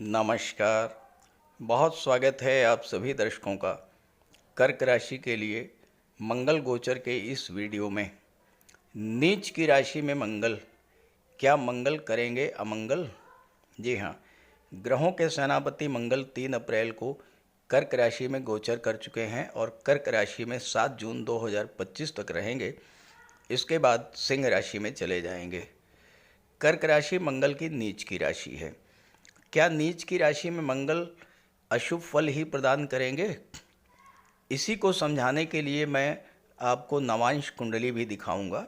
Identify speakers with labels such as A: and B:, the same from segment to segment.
A: नमस्कार। बहुत स्वागत है आप सभी दर्शकों का कर्क राशि के लिए मंगल गोचर के इस वीडियो में। नीच की राशि में मंगल, क्या मंगल करेंगे अमंगल? जी हाँ, ग्रहों के सेनापति मंगल 3 अप्रैल को कर्क राशि में गोचर कर चुके हैं और कर्क राशि में 7 जून 2025 तक रहेंगे। इसके बाद सिंह राशि में चले जाएंगे। कर्क राशि मंगल की नीच की राशि है। क्या नीच की राशि में मंगल अशुभ फल ही प्रदान करेंगे? इसी को समझाने के लिए मैं आपको नवांश कुंडली भी दिखाऊंगा।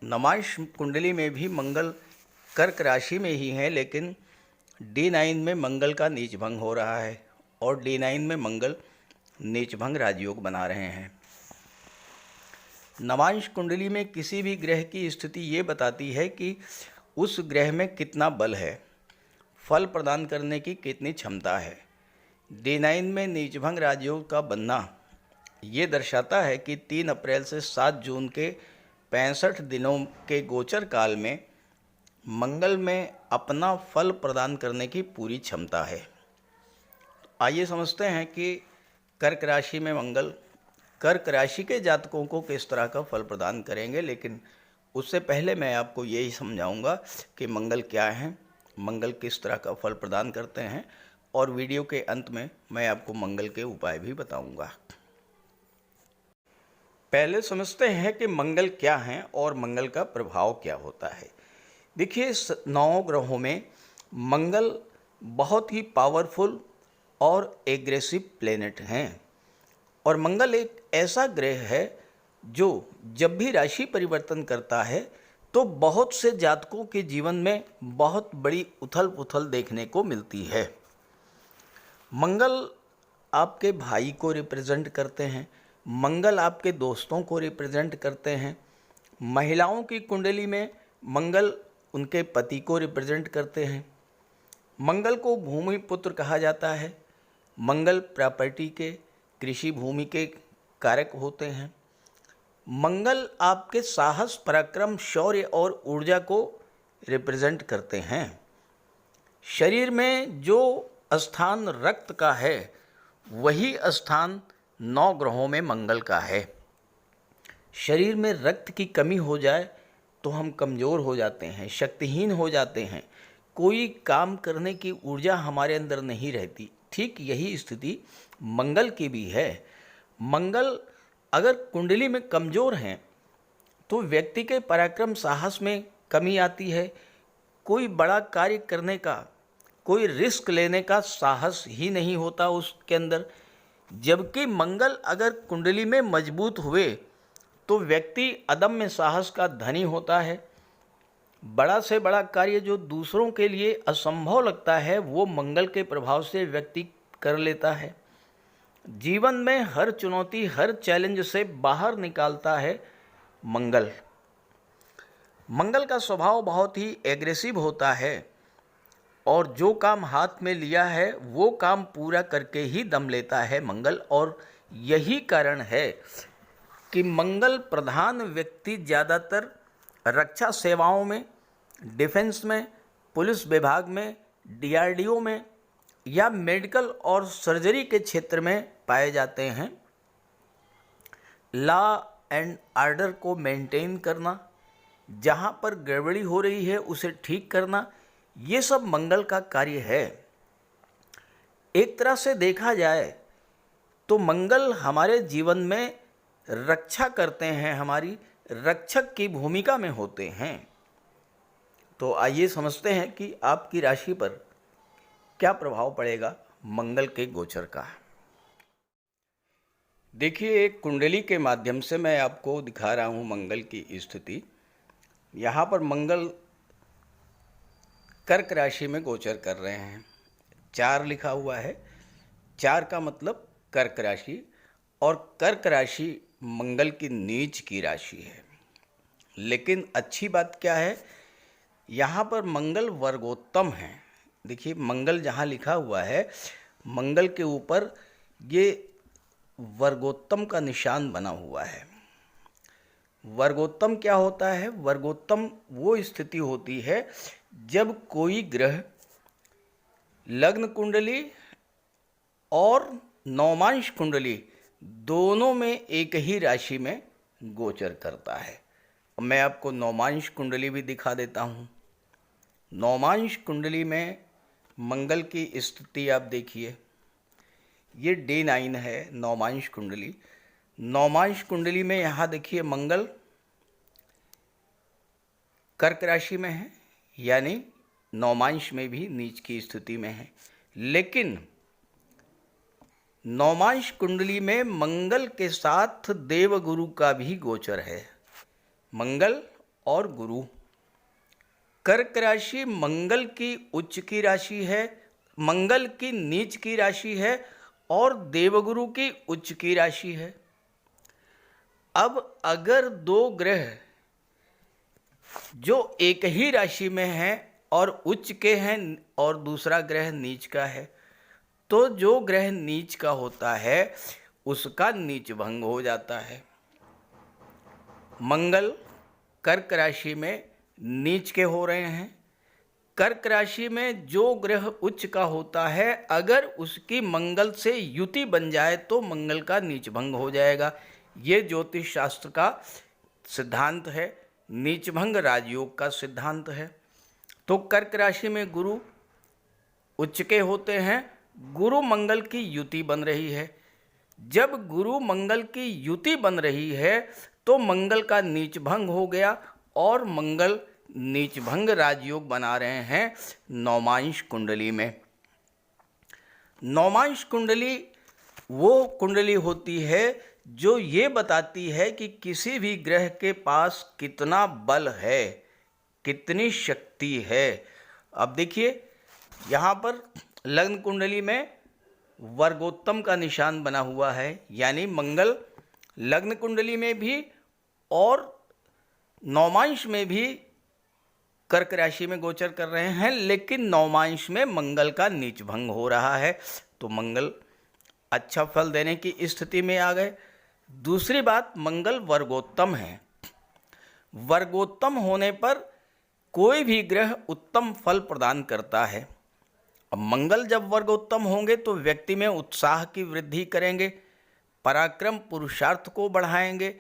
A: नवांश कुंडली में भी मंगल कर्क राशि में ही है, लेकिन D9 में मंगल का नीच भंग हो रहा है और D9 में मंगल नीच भंग राजयोग बना रहे हैं। नवांश कुंडली में किसी भी ग्रह की स्थिति ये बताती है कि उस ग्रह में कितना बल है, फल प्रदान करने की कितनी क्षमता है। D9 में नीचभंग राजयोग का बनना ये दर्शाता है कि 3 अप्रैल से 7 जून के 65 दिनों के गोचर काल में मंगल में अपना फल प्रदान करने की पूरी क्षमता है। आइए समझते हैं कि कर्क राशि में मंगल कर्क राशि के जातकों को किस तरह का फल प्रदान करेंगे। लेकिन उससे पहले मैं आपको यही समझाऊंगा कि मंगल क्या है, मंगल किस तरह का फल प्रदान करते हैं, और वीडियो के अंत में मैं आपको मंगल के उपाय भी बताऊंगा। पहले समझते हैं कि मंगल क्या है और मंगल का प्रभाव क्या होता है। देखिए, 9 ग्रहों में मंगल बहुत ही पावरफुल और एग्रेसिव प्लेनेट हैं और मंगल एक ऐसा ग्रह है जो जब भी राशि परिवर्तन करता है तो बहुत से जातकों के जीवन में बहुत बड़ी उथल पुथल देखने को मिलती है। मंगल आपके भाई को रिप्रेजेंट करते हैं, मंगल आपके दोस्तों को रिप्रेजेंट करते हैं। महिलाओं की कुंडली में मंगल उनके पति को रिप्रेजेंट करते हैं। मंगल को भूमि पुत्र कहा जाता है। मंगल प्रॉपर्टी के, कृषि भूमि के कारक होते हैं। मंगल आपके साहस, पराक्रम, शौर्य और ऊर्जा को रिप्रेजेंट करते हैं। शरीर में जो स्थान रक्त का है वही स्थान 9 ग्रहों में मंगल का है। शरीर में रक्त की कमी हो जाए तो हम कमज़ोर हो जाते हैं, शक्तिहीन हो जाते हैं, कोई काम करने की ऊर्जा हमारे अंदर नहीं रहती। ठीक यही स्थिति मंगल की भी है। मंगल अगर कुंडली में कमज़ोर हैं तो व्यक्ति के पराक्रम, साहस में कमी आती है। कोई बड़ा कार्य करने का, कोई रिस्क लेने का साहस ही नहीं होता उसके अंदर। जबकि मंगल अगर कुंडली में मजबूत हुए तो व्यक्ति अदम्य साहस का धनी होता है। बड़ा से बड़ा कार्य जो दूसरों के लिए असंभव लगता है वो मंगल के प्रभाव से व्यक्ति कर लेता है। जीवन में हर चुनौती, हर चैलेंज से बाहर निकालता है मंगल। मंगल का स्वभाव बहुत ही एग्रेसिव होता है और जो काम हाथ में लिया है वो काम पूरा करके ही दम लेता है मंगल। और यही कारण है कि मंगल प्रधान व्यक्ति ज़्यादातर रक्षा सेवाओं में, डिफेंस में, पुलिस विभाग में, DRDO में या मेडिकल और सर्जरी के क्षेत्र में पाए जाते हैं। लॉ एंड ऑर्डर को मेंटेन करना, जहाँ पर गड़बड़ी हो रही है उसे ठीक करना, ये सब मंगल का कार्य है। एक तरह से देखा जाए तो मंगल हमारे जीवन में रक्षा करते हैं, हमारी रक्षक की भूमिका में होते हैं। तो आइए समझते हैं कि आपकी राशि पर क्या प्रभाव पड़ेगा मंगल के गोचर का। देखिए, एक कुंडली के माध्यम से मैं आपको दिखा रहा हूँ मंगल की स्थिति। यहाँ पर मंगल कर्क राशि में गोचर कर रहे हैं। 4 लिखा हुआ है। 4 का मतलब कर्क राशि, और कर्क राशि मंगल की नीच की राशि है। लेकिन अच्छी बात क्या है, यहाँ पर मंगल वर्गोत्तम है। देखिए, मंगल जहाँ लिखा हुआ है, मंगल के ऊपर ये वर्गोत्तम का निशान बना हुआ है। वर्गोत्तम क्या होता है? वर्गोत्तम वो स्थिति होती है जब कोई ग्रह लग्न कुंडली और नवमांश कुंडली दोनों में एक ही राशि में गोचर करता है। मैं आपको नवमांश कुंडली भी दिखा देता हूँ। नवमांश कुंडली में मंगल की स्थिति आप देखिए, ये D9 है नवमांश कुंडली। नवमांश कुंडली में यहाँ देखिए मंगल कर्क राशि में है, यानी नवमांश में भी नीच की स्थिति में है। लेकिन नवमांश कुंडली में मंगल के साथ देवगुरु का भी गोचर है। मंगल और गुरु, कर्क राशि मंगल की उच्च की राशि है, मंगल की नीच की राशि है और देवगुरु की उच्च की राशि है। अब अगर दो ग्रह जो एक ही राशि में हैं और उच्च के हैं और दूसरा ग्रह नीच का है, तो जो ग्रह नीच का होता है उसका नीच भंग हो जाता है। मंगल कर्क राशि में नीच के हो रहे हैं। कर्क राशि में जो ग्रह उच्च का होता है, अगर उसकी मंगल से युति बन जाए तो मंगल का नीच भंग हो जाएगा। ये ज्योतिष शास्त्र का सिद्धांत है, नीच भंग राजयोग का सिद्धांत है। तो कर्क राशि में गुरु उच्च के होते हैं, गुरु मंगल की युति बन रही है। जब गुरु मंगल की युति बन रही है तो मंगल का नीच भंग हो गया और मंगल नीच भंग राजयोग बना रहे हैं नवमांश कुंडली में। नवमांश कुंडली वो कुंडली होती है जो ये बताती है कि किसी भी ग्रह के पास कितना बल है, कितनी शक्ति है। अब देखिए यहाँ पर लग्न कुंडली में वर्गोत्तम का निशान बना हुआ है, यानी मंगल लग्न कुंडली में भी और नवमांश में भी कर्क राशि में गोचर कर रहे हैं, लेकिन नवमांश में मंगल का नीच भंग हो रहा है, तो मंगल अच्छा फल देने की स्थिति में आ गए। दूसरी बात, मंगल वर्गोत्तम है। वर्गोत्तम होने पर कोई भी ग्रह उत्तम फल प्रदान करता है। अब मंगल जब वर्गोत्तम होंगे तो व्यक्ति में उत्साह की वृद्धि करेंगे, पराक्रम पुरुषार्थ को बढ़ाएंगे,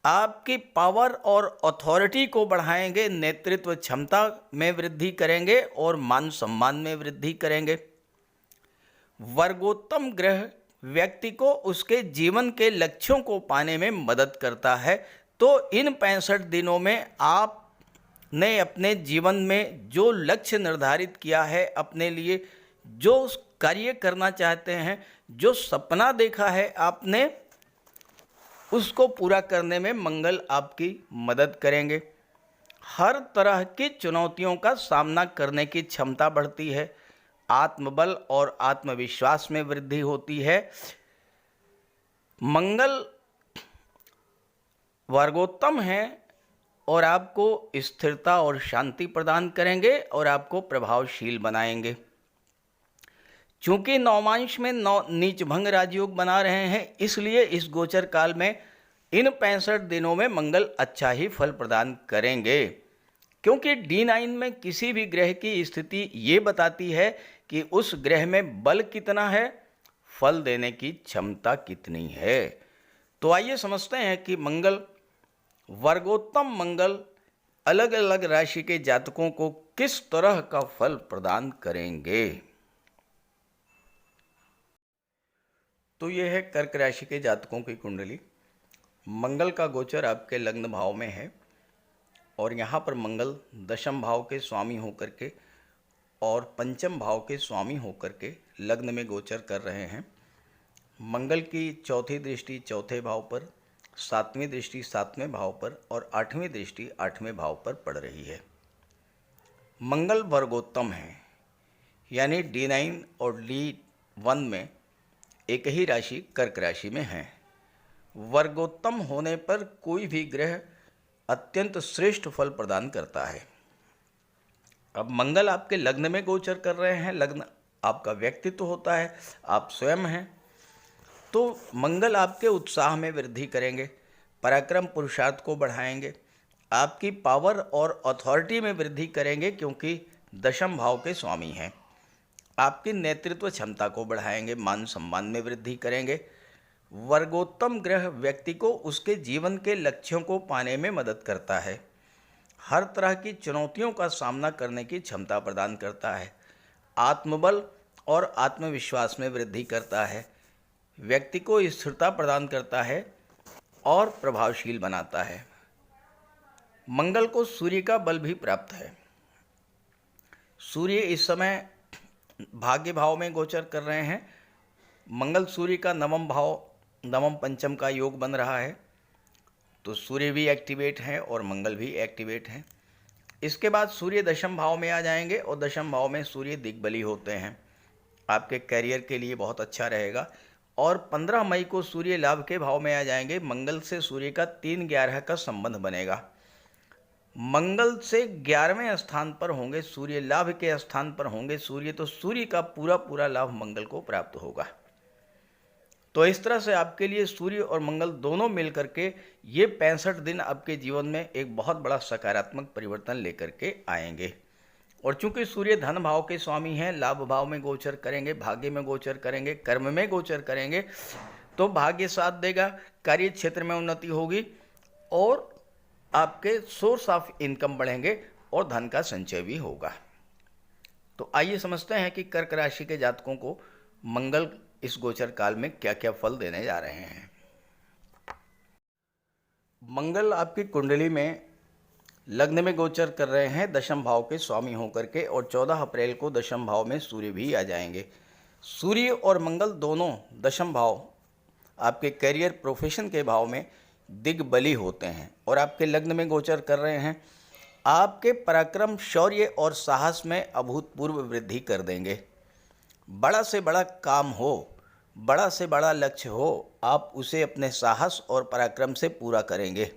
A: आपकी पावर और अथॉरिटी को बढ़ाएंगे, नेतृत्व क्षमता में वृद्धि करेंगे और मान सम्मान में वृद्धि करेंगे। वर्गोत्तम ग्रह व्यक्ति को उसके जीवन के लक्ष्यों को पाने में मदद करता है। तो इन 65 दिनों में आपने अपने जीवन में जो लक्ष्य निर्धारित किया है, अपने लिए जो कार्य करना चाहते हैं, जो सपना देखा है आपने, उसको पूरा करने में मंगल आपकी मदद करेंगे। हर तरह की चुनौतियों का सामना करने की क्षमता बढ़ती है, आत्मबल और आत्मविश्वास में वृद्धि होती है। मंगल वर्गोत्तम है और आपको स्थिरता और शांति प्रदान करेंगे और आपको प्रभावशील बनाएंगे। चूंकि नवमांश में नीच भंग राजयोग बना रहे हैं, इसलिए इस गोचर काल में इन 65 दिनों में मंगल अच्छा ही फल प्रदान करेंगे। क्योंकि D9 में किसी भी ग्रह की स्थिति ये बताती है कि उस ग्रह में बल कितना है, फल देने की क्षमता कितनी है। तो आइए समझते हैं कि मंगल, वर्गोत्तम मंगल अलग अलग राशि के जातकों को किस तरह का फल प्रदान करेंगे। तो यह है कर्क राशि के जातकों की कुंडली। मंगल का गोचर आपके लग्न भाव में है और यहाँ पर मंगल दशम भाव के स्वामी होकर के और पंचम भाव के स्वामी होकर के लग्न में गोचर कर रहे हैं। मंगल की चौथी दृष्टि चौथे भाव पर, सातवीं दृष्टि सातवें भाव पर और आठवीं दृष्टि आठवें भाव पर पड़ रही है। मंगल वर्गोत्तम है, यानी D9 और D1 में एक ही राशि कर्क राशि में है। वर्गोत्तम होने पर कोई भी ग्रह अत्यंत श्रेष्ठ फल प्रदान करता है। अब मंगल आपके लग्न में गोचर कर रहे हैं, लग्न आपका व्यक्तित्व होता है, आप स्वयं हैं, तो मंगल आपके उत्साह में वृद्धि करेंगे, पराक्रम पुरुषार्थ को बढ़ाएंगे, आपकी पावर और अथॉरिटी में वृद्धि करेंगे, क्योंकि दशम भाव के स्वामी हैं। आपकी नेतृत्व क्षमता को बढ़ाएंगे, मान सम्मान में वृद्धि करेंगे। वर्गोत्तम ग्रह व्यक्ति को उसके जीवन के लक्ष्यों को पाने में मदद करता है। हर तरह की चुनौतियों का सामना करने की क्षमता प्रदान करता है। आत्मबल और आत्मविश्वास में वृद्धि करता है। व्यक्ति को स्थिरता प्रदान करता है और प्रभावशील बनाता है। मंगल को सूर्य का बल भी प्राप्त है। सूर्य इस समय भाग्य भाव में गोचर कर रहे हैं। मंगल सूर्य का नवम भाव, नवम पंचम का योग बन रहा है, तो सूर्य भी एक्टिवेट हैं और मंगल भी एक्टिवेट हैं। इसके बाद सूर्य दशम भाव में आ जाएंगे और दशम भाव में सूर्य दिग्बली होते हैं। आपके करियर के लिए बहुत अच्छा रहेगा। और 15 मई को सूर्य लाभ के भाव में आ जाएंगे। मंगल से सूर्य का 3-11 का संबंध बनेगा। मंगल से 11वें स्थान पर होंगे, सूर्य लाभ के स्थान पर होंगे सूर्य, तो सूर्य का पूरा पूरा लाभ मंगल को प्राप्त होगा। तो इस तरह से आपके लिए सूर्य और मंगल दोनों मिलकर के ये 65 दिन आपके जीवन में एक बहुत बड़ा सकारात्मक परिवर्तन लेकर के आएंगे। और चूंकि सूर्य धन भाव के स्वामी हैं, लाभ भाव में गोचर करेंगे, भाग्य में गोचर करेंगे, कर्म में गोचर करेंगे, तो भाग्य साथ देगा, कार्य क्षेत्र में उन्नति होगी और आपके सोर्स ऑफ इनकम बढ़ेंगे और धन का संचय भी होगा। तो आइए समझते हैं कि कर्क राशि के जातकों को मंगल इस गोचर काल में क्या क्या फल देने जा रहे हैं। मंगल आपकी कुंडली में लग्न में गोचर कर रहे हैं दशम भाव के स्वामी होकर के, और 14 अप्रैल को दशम भाव में सूर्य भी आ जाएंगे। सूर्य और मंगल दोनों दशम भाव आपके करियर प्रोफेशन के भाव में दिग्बली होते हैं और आपके लग्न में गोचर कर रहे हैं। आपके पराक्रम, शौर्य और साहस में अभूतपूर्व वृद्धि कर देंगे। बड़ा से बड़ा काम हो, बड़ा से बड़ा लक्ष्य हो, आप उसे अपने साहस और पराक्रम से पूरा करेंगे।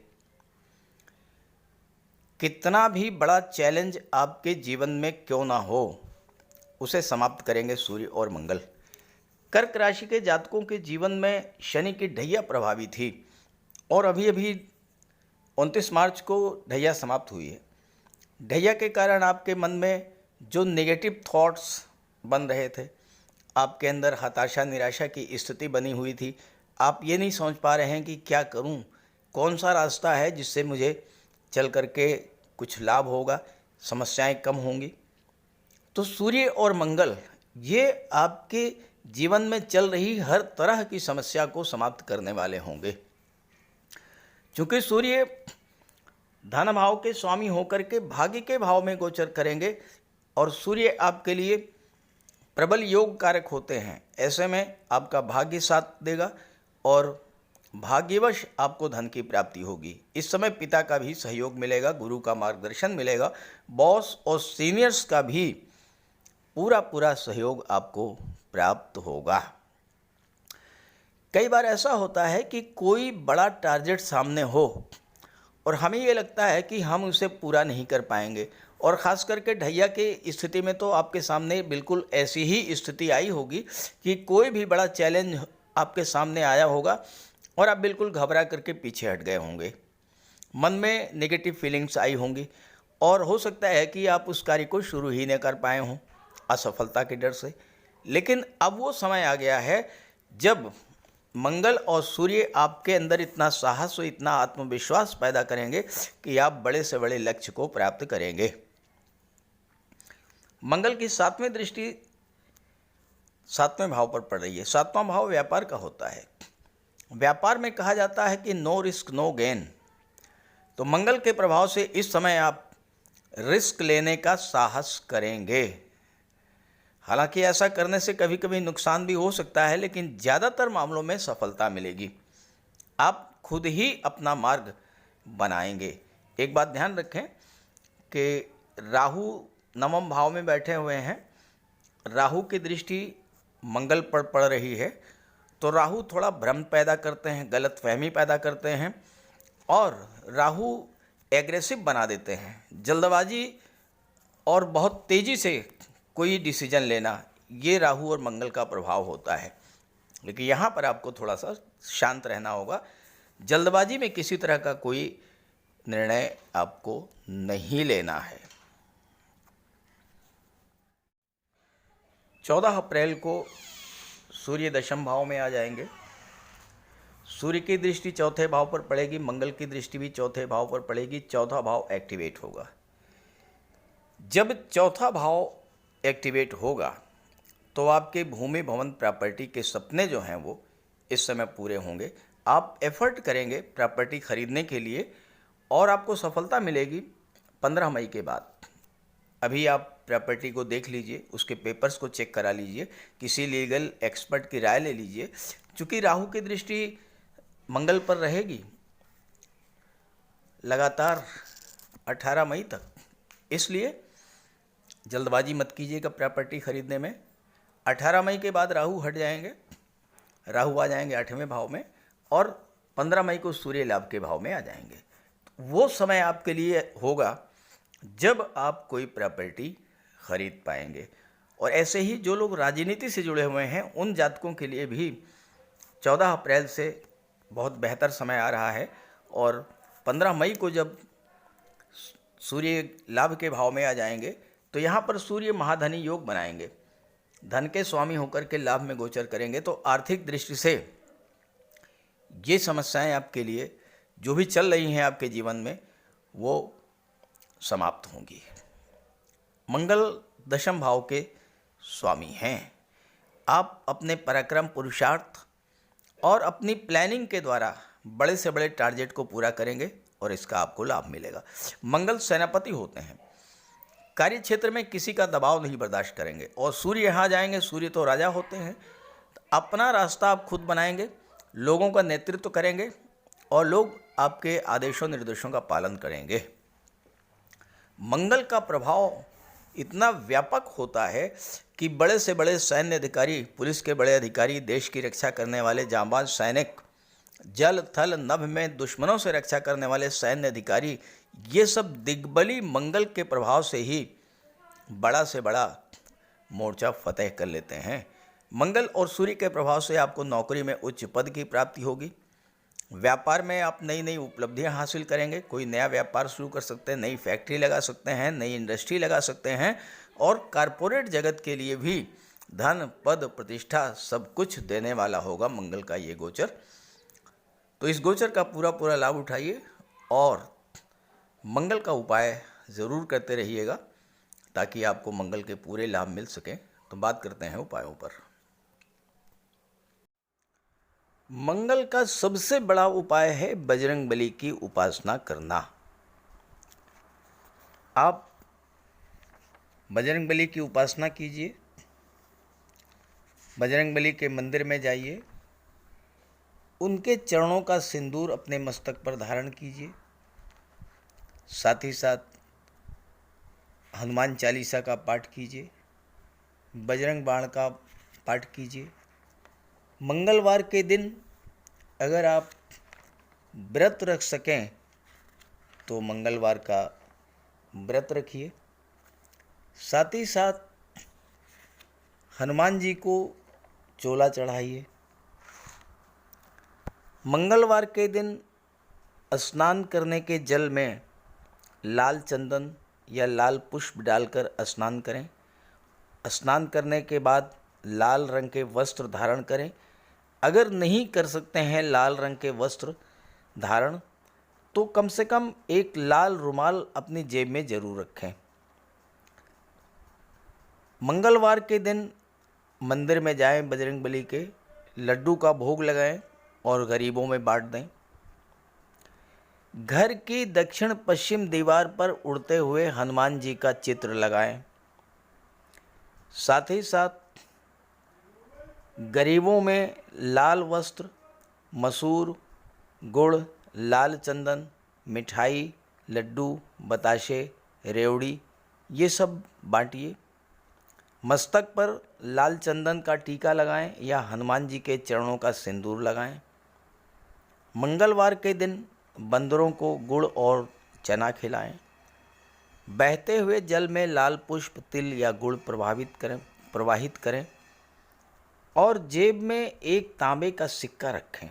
A: कितना भी बड़ा चैलेंज आपके जीवन में क्यों ना हो, उसे समाप्त करेंगे सूर्य और मंगल। कर्क राशि के जातकों के जीवन में शनि की ढैया प्रभावी थी और अभी अभी 29 मार्च को ढैया समाप्त हुई है। ढैया के कारण आपके मन में जो नेगेटिव थॉट्स बन रहे थे, आपके अंदर हताशा, निराशा की स्थिति बनी हुई थी। आप ये नहीं समझ पा रहे हैं कि क्या करूं, कौन सा रास्ता है जिससे मुझे चल करके कुछ लाभ होगा, समस्याएं कम होंगी। तो सूर्य और मंगल ये आपके जीवन में चल रही हर तरह की समस्या को समाप्त करने वाले होंगे। चूँकि सूर्य धन भाव के स्वामी होकर के भाग्य के भाव में गोचर करेंगे और सूर्य आपके लिए प्रबल योग कारक होते हैं, ऐसे में आपका भाग्य साथ देगा और भाग्यवश आपको धन की प्राप्ति होगी। इस समय पिता का भी सहयोग मिलेगा, गुरु का मार्गदर्शन मिलेगा, बॉस और सीनियर्स का भी पूरा पूरा सहयोग आपको प्राप्त होगा। कई बार ऐसा होता है कि कोई बड़ा टारगेट सामने हो और हमें ये लगता है कि हम उसे पूरा नहीं कर पाएंगे, और ख़ास करके ढैया की स्थिति में तो आपके सामने बिल्कुल ऐसी ही स्थिति आई होगी कि कोई भी बड़ा चैलेंज आपके सामने आया होगा और आप बिल्कुल घबरा करके पीछे हट गए होंगे। मन में नेगेटिव फीलिंग्स आई होंगी और हो सकता है कि आप उस कार्य को शुरू ही न कर पाए हों असफलता के डर से। लेकिन अब वो समय आ गया है जब मंगल और सूर्य आपके अंदर इतना साहस और इतना आत्मविश्वास पैदा करेंगे कि आप बड़े से बड़े लक्ष्य को प्राप्त करेंगे। मंगल की 7वीं दृष्टि 7वें भाव पर पड़ रही है। 7वां भाव व्यापार का होता है। व्यापार में कहा जाता है कि नो रिस्क नो गेन। तो मंगल के प्रभाव से इस समय आप रिस्क लेने का साहस करेंगे। हालांकि ऐसा करने से कभी कभी नुकसान भी हो सकता है, लेकिन ज़्यादातर मामलों में सफलता मिलेगी। आप खुद ही अपना मार्ग बनाएंगे। एक बात ध्यान रखें कि राहु नवम भाव में बैठे हुए हैं। राहु की दृष्टि मंगल पर पड़ रही है, तो राहु थोड़ा भ्रम पैदा करते हैं, गलतफहमी पैदा करते हैं और राहु एग्रेसिव बना देते हैं। जल्दबाजी और बहुत तेज़ी से कोई डिसीजन लेना, ये राहु और मंगल का प्रभाव होता है। लेकिन यहाँ पर आपको थोड़ा सा शांत रहना होगा। जल्दबाजी में किसी तरह का कोई निर्णय आपको नहीं लेना है। 14 अप्रैल को सूर्य दशम भाव में आ जाएंगे। सूर्य की दृष्टि चौथे भाव पर पड़ेगी, मंगल की दृष्टि भी चौथे भाव पर पड़ेगी, चौथा भाव एक्टिवेट होगा। जब चौथा भाव एक्टिवेट होगा तो आपके भूमि भवन प्रॉपर्टी के सपने जो हैं वो इस समय पूरे होंगे। आप एफर्ट करेंगे प्रॉपर्टी खरीदने के लिए और आपको सफलता मिलेगी 15 मई के बाद। अभी आप प्रॉपर्टी को देख लीजिए, उसके पेपर्स को चेक करा लीजिए, किसी लीगल एक्सपर्ट की राय ले लीजिए। चूँकि राहु की दृष्टि मंगल पर रहेगी लगातार 18 मई तक, इसलिए जल्दबाजी मत कीजिएगा प्रॉपर्टी खरीदने में। 18 मई के बाद राहु हट जाएंगे, राहु आ जाएंगे 8वें भाव में और 15 मई को सूर्य लाभ के भाव में आ जाएंगे। वो समय आपके लिए होगा जब आप कोई प्रॉपर्टी खरीद पाएंगे। और ऐसे ही जो लोग राजनीति से जुड़े हुए हैं उन जातकों के लिए भी 14 अप्रैल से बहुत बेहतर समय आ रहा है। और 15 मई को जब सूर्य लाभ के भाव में आ जाएंगे तो यहाँ पर सूर्य महाधनी योग बनाएंगे, धन के स्वामी होकर के लाभ में गोचर करेंगे। तो आर्थिक दृष्टि से ये समस्याएं आपके लिए जो भी चल रही हैं आपके जीवन में वो समाप्त होंगी। मंगल दशम भाव के स्वामी हैं। आप अपने पराक्रम, पुरुषार्थ और अपनी प्लानिंग के द्वारा बड़े से बड़े टारगेट को पूरा करेंगे और इसका आपको लाभ मिलेगा। मंगल सेनापति होते हैं, कार्य क्षेत्र में किसी का दबाव नहीं बर्दाश्त करेंगे। और सूर्य यहाँ जाएंगे, सूर्य तो राजा होते हैं। अपना रास्ता आप खुद बनाएंगे, लोगों का नेतृत्व करेंगे और लोग आपके आदेशों निर्देशों का पालन करेंगे। मंगल का प्रभाव इतना व्यापक होता है कि बड़े से बड़े सैन्य अधिकारी, पुलिस के बड़े अधिकारी, देश की रक्षा करने वाले जांबाज सैनिक, जल थल नभ में दुश्मनों से रक्षा करने वाले सैन्य अधिकारी, ये सब दिग्बली मंगल के प्रभाव से ही बड़ा से बड़ा मोर्चा फतेह कर लेते हैं। मंगल और सूर्य के प्रभाव से आपको नौकरी में उच्च पद की प्राप्ति होगी। व्यापार में आप नई नई उपलब्धियां हासिल करेंगे। कोई नया व्यापार शुरू कर सकते हैं, नई फैक्ट्री लगा सकते हैं, नई इंडस्ट्री लगा सकते हैं। और कॉरपोरेट जगत के लिए भी धन, पद, प्रतिष्ठा सब कुछ देने वाला होगा मंगल का ये गोचर। तो इस गोचर का पूरा पूरा लाभ उठाइए और मंगल का उपाय ज़रूर करते रहिएगा ताकि आपको मंगल के पूरे लाभ मिल सकें। तो बात करते हैं उपायों पर। मंगल का सबसे बड़ा उपाय है बजरंगबली की उपासना करना। आप बजरंगबली की उपासना कीजिए, बजरंगबली के मंदिर में जाइए, उनके चरणों का सिंदूर अपने मस्तक पर धारण कीजिए, साथ ही साथ हनुमान चालीसा का पाठ कीजिए, बजरंग बाण का पाठ कीजिए। मंगलवार के दिन अगर आप व्रत रख सकें तो मंगलवार का व्रत रखिए। साथ ही साथ हनुमान जी को चोला चढ़ाइए। मंगलवार के दिन स्नान करने के जल में लाल चंदन या लाल पुष्प डालकर स्नान करें। स्नान करने के बाद लाल रंग के वस्त्र धारण करें। अगर नहीं कर सकते हैं लाल रंग के वस्त्र धारण तो कम से कम एक लाल रुमाल अपनी जेब में ज़रूर रखें। मंगलवार के दिन मंदिर में जाएं, बजरंगबली के लड्डू का भोग लगाएं और गरीबों में बांट दें। घर की दक्षिण पश्चिम दीवार पर उड़ते हुए हनुमान जी का चित्र लगाएं। साथ ही साथ गरीबों में लाल वस्त्र, मसूर, गुड़, लाल चंदन, मिठाई, लड्डू, बताशे, रेवड़ी ये सब बांटिए। मस्तक पर लाल चंदन का टीका लगाएं या हनुमान जी के चरणों का सिंदूर लगाएं। मंगलवार के दिन बंदरों को गुड़ और चना खिलाएं। बहते हुए जल में लाल पुष्प, तिल या गुड़ प्रवाहित करें और जेब में एक तांबे का सिक्का रखें।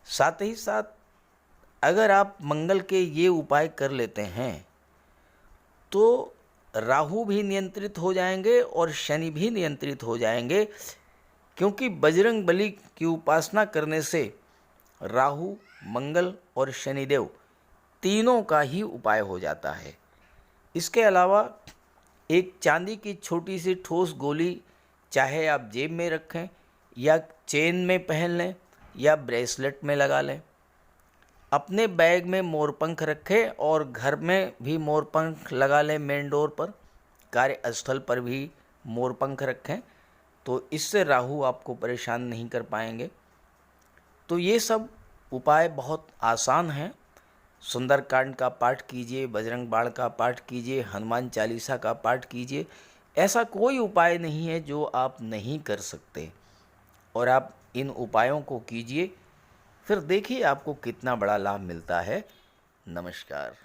A: साथ ही साथ अगर आप मंगल के ये उपाय कर लेते हैं तो राहु भी नियंत्रित हो जाएंगे और शनि भी नियंत्रित हो जाएंगे, क्योंकि बजरंग बली की उपासना करने से राहु, मंगल और शनिदेव तीनों का ही उपाय हो जाता है। इसके अलावा एक चांदी की छोटी सी ठोस गोली चाहे आप जेब में रखें या चेन में पहन लें या ब्रेसलेट में लगा लें, अपने बैग में मोरपंख रखें और घर में भी मोरपंख लगा लें, मेन डोर पर, कार्यस्थल पर भी मोरपंख रखें, तो इससे राहु आपको परेशान नहीं कर पाएंगे। तो ये सब उपाय बहुत आसान हैं। सुंदरकांड का पाठ कीजिए, बजरंग बाण का पाठ कीजिए, हनुमान चालीसा का पाठ कीजिए। ऐसा कोई उपाय नहीं है जो आप नहीं कर सकते, और आप इन उपायों को कीजिए, फिर देखिए आपको कितना बड़ा लाभ मिलता है। नमस्कार।